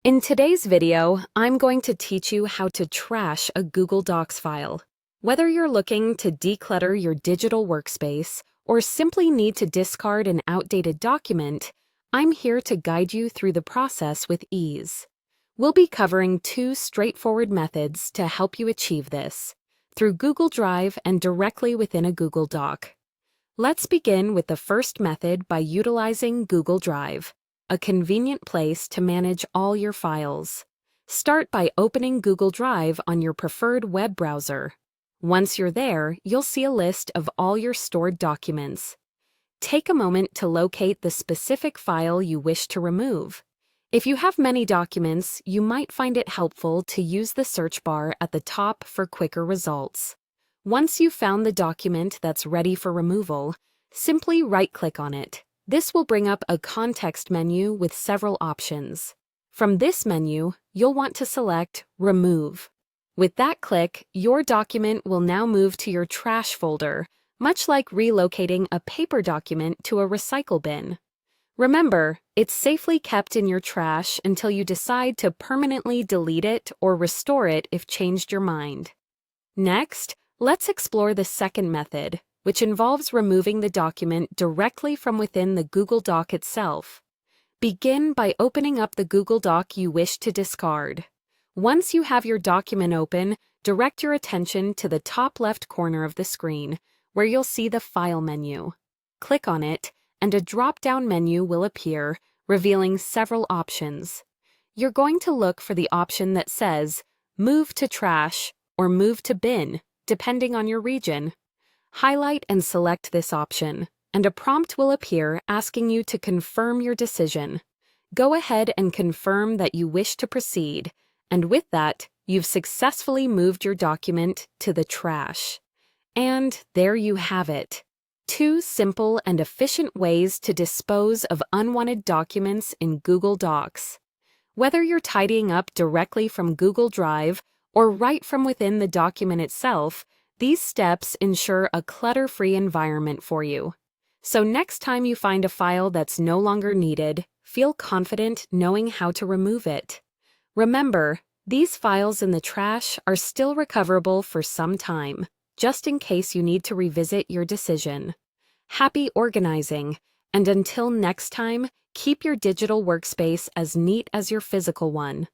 In today's video, I'm going to teach you how to trash a Google Docs file. Whether you're looking to declutter your digital workspace or simply need to discard an outdated document, I'm here to guide you through the process with ease. We'll be covering two straightforward methods to help you achieve this, through Google Drive and directly within a Google Doc. Let's begin with the first method by utilizing Google Drive, a convenient place to manage all your files. Start by opening Google Drive on your preferred web browser. Once you're there, you'll see a list of all your stored documents. Take a moment to locate the specific file you wish to remove. If you have many documents, you might find it helpful to use the search bar at the top for quicker results. Once you've found the document that's ready for removal, simply right-click on it. This will bring up a context menu with several options. From this menu, you'll want to select Remove. With that click, your document will now move to your trash folder, much like relocating a paper document to a recycle bin. Remember, it's safely kept in your trash until you decide to permanently delete it or restore it if changed your mind. Next, let's explore the second method, which involves removing the document directly from within the Google Doc itself. Begin by opening up the Google Doc you wish to discard. Once you have your document open, direct your attention to the top left corner of the screen, where you'll see the File menu. Click on it, and a drop-down menu will appear, revealing several options. You're going to look for the option that says Move to Trash or Move to Bin, depending on your region. Highlight and select this option, and a prompt will appear asking you to confirm your decision. Go ahead and confirm that you wish to proceed, and with that, you've successfully moved your document to the trash. And there you have it. Two simple and efficient ways to dispose of unwanted documents in Google Docs. Whether you're tidying up directly from Google Drive or right from within the document itself, these steps ensure a clutter-free environment for you. So next time you find a file that's no longer needed, feel confident knowing how to remove it. Remember, these files in the trash are still recoverable for some time, just in case you need to revisit your decision. Happy organizing, and until next time, keep your digital workspace as neat as your physical one.